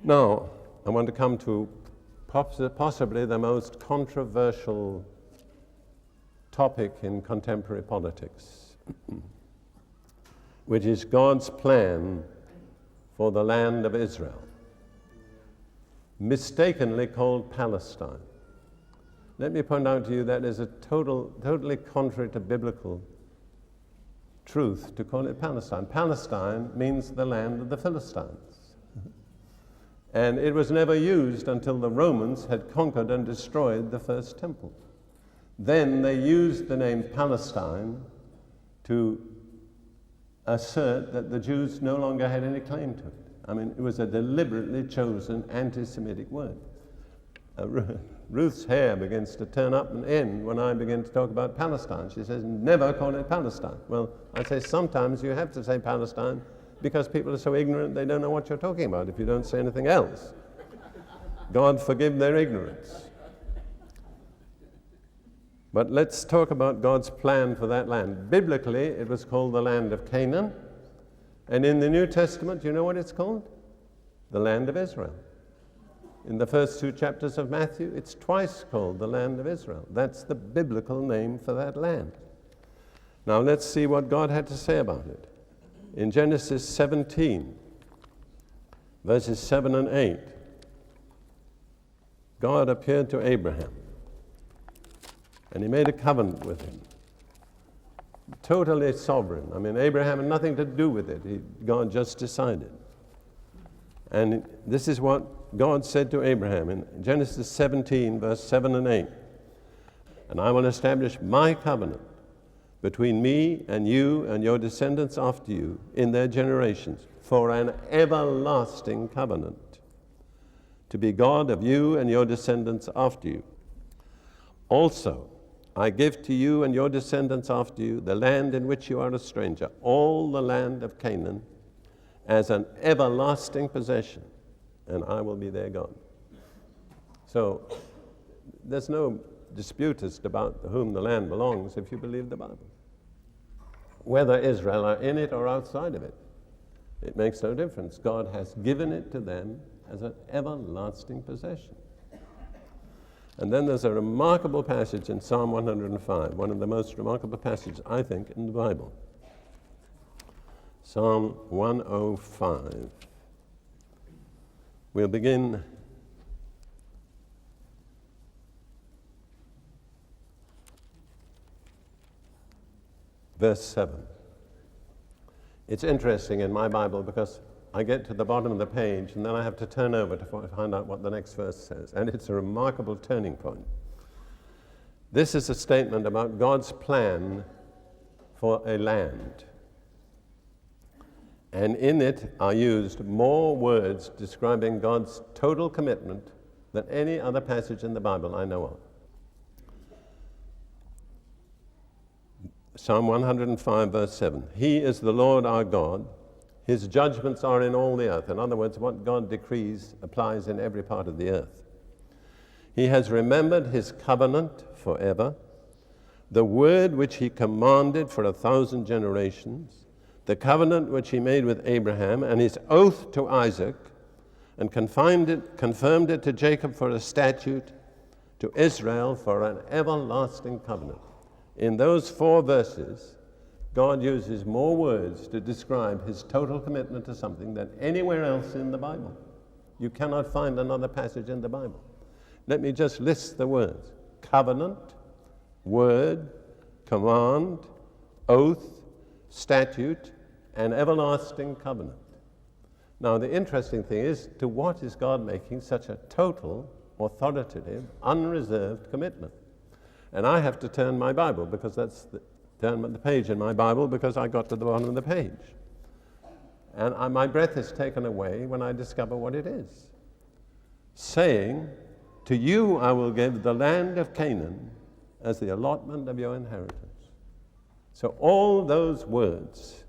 Now, I want to come to possibly the most controversial topic in contemporary politics, which is God's plan for the land of Israel, mistakenly called Palestine. Let me point out to you that is a totally contrary to biblical truth to call it Palestine. Palestine means the land of the Philistines. And it was never used until the Romans had conquered and destroyed the first temple. Then they used the name Palestine to assert that the Jews no longer had any claim to it. I mean, it was a deliberately chosen anti-Semitic word. Ruth's hair begins to turn up and in when I begin to talk about Palestine. She says, never call it Palestine. Well, I say sometimes you have to say Palestine because people are so ignorant they don't know what you're talking about if you don't say anything else. God forgive their ignorance. But let's talk about God's plan for that land. Biblically, it was called the land of Canaan. And in the New Testament, you know what it's called? The land of Israel. In the first 2 chapters of Matthew, it's twice called the land of Israel. That's the biblical name for that land. Now let's see what God had to say about it. In Genesis 17, verses 7 and 8, God appeared to Abraham, and he made a covenant with him. Totally sovereign. I mean, Abraham had nothing to do with it. God just decided. And this is what God said to Abraham in Genesis 17, verse 7 and 8. And I will establish my covenant between me and you and your descendants after you in their generations for an everlasting covenant, to be God of you and your descendants after you. Also, I give to you and your descendants after you the land in which you are a stranger, all the land of Canaan, as an everlasting possession, and I will be their God. So there's no dispute as to about whom the land belongs if you believe the Bible. Whether Israel are in it or outside of it, it makes no difference. God has given it to them as an everlasting possession. And then there's a remarkable passage in Psalm 105, one of the most remarkable passages, I think, in the Bible. Psalm 105. We'll begin verse 7. It's interesting in my Bible because I get to the bottom of the page and then I have to turn over to find out what the next verse says. And it's a remarkable turning point. This is a statement about God's plan for a land. And in it are used more words describing God's total commitment than any other passage in the Bible I know of. Psalm 105, verse 7. He is the Lord our God. His judgments are in all the earth. In other words, what God decrees applies in every part of the earth. He has remembered his covenant forever, the word which he commanded for 1,000 generations, the covenant which he made with Abraham, and his oath to Isaac, and confirmed it to Jacob for a statute, to Israel for an everlasting covenant. In those 4 verses, God uses more words to describe his total commitment to something than anywhere else in the Bible. You cannot find another passage in the Bible. Let me just list the words: covenant, word, command, oath, statute, and everlasting covenant. Now, the interesting thing is, to what is God making such a total, authoritative, unreserved commitment? And I have to turn my Bible because turn the page in my Bible because I got to the bottom of the page. And my breath is taken away when I discover what it is. Saying, to you I will give the land of Canaan as the allotment of your inheritance. So all those words,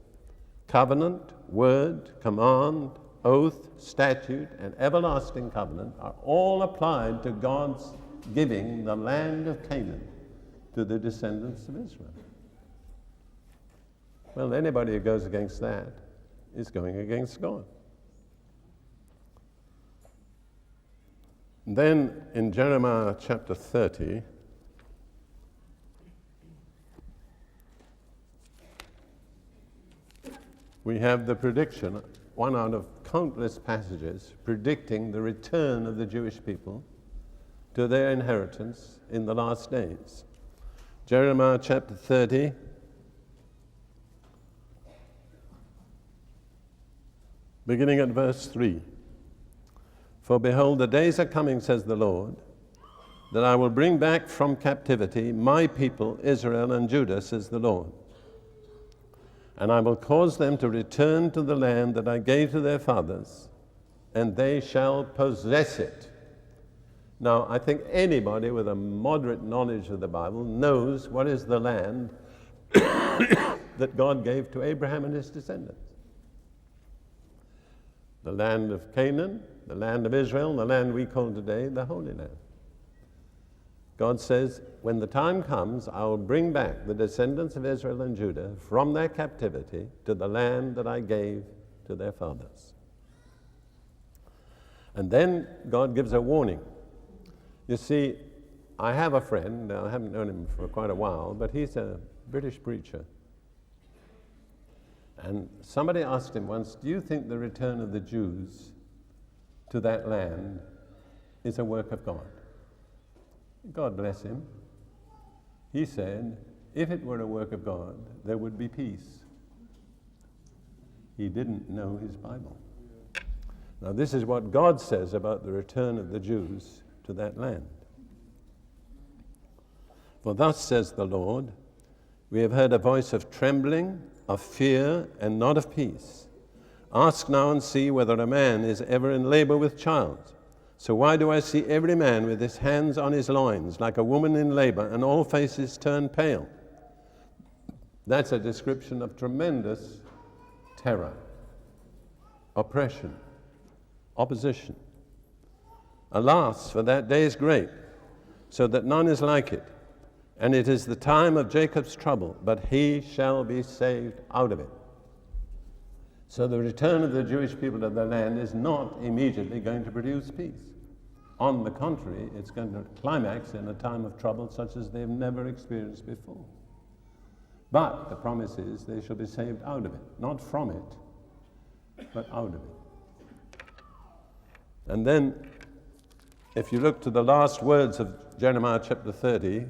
covenant, word, command, oath, statute, and everlasting covenant, are all applied to God's giving the land of Canaan to the descendants of Israel. Well, anybody who goes against that is going against God. Then in Jeremiah chapter 30, we have the prediction, one out of countless passages, predicting the return of the Jewish people to their inheritance in the last days. Jeremiah chapter 30, beginning at verse 3. For behold, the days are coming, says the Lord, that I will bring back from captivity my people, Israel and Judah, says the Lord. And I will cause them to return to the land that I gave to their fathers, and they shall possess it. Now, I think anybody with a moderate knowledge of the Bible knows what is the land that God gave to Abraham and his descendants. The land of Canaan, the land of Israel, the land we call today the Holy Land. God says, when the time comes, I will bring back the descendants of Israel and Judah from their captivity to the land that I gave to their fathers. And then God gives a warning. You see, I have a friend, I haven't known him for quite a while, but he's a British preacher. And somebody asked him once, do you think the return of the Jews to that land is a work of God? God bless him. He said, if it were a work of God, there would be peace. He didn't know his Bible. Now, this is what God says about the return of the Jews to that land. For thus says the Lord, we have heard a voice of trembling, of fear, and not of peace. Ask now and see whether a man is ever in labor with child. So why do I see every man with his hands on his loins, like a woman in labor, and all faces turn pale? That's a description of tremendous terror, oppression, opposition. Alas, for that day is great, so that none is like it. And it is the time of Jacob's trouble, but he shall be saved out of it. So the return of the Jewish people to the land is not immediately going to produce peace. On the contrary, it's going to climax in a time of trouble such as they've never experienced before. But the promise is they shall be saved out of it, not from it, but out of it. And then, if you look to the last words of Jeremiah chapter 30,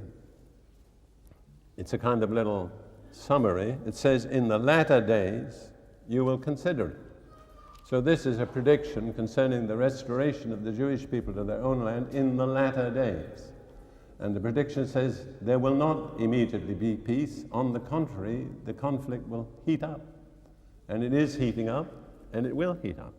it's a kind of little summary. It says, in the latter days, you will consider it. So this is a prediction concerning the restoration of the Jewish people to their own land in the latter days. And the prediction says there will not immediately be peace. On the contrary, the conflict will heat up. And it is heating up, and it will heat up.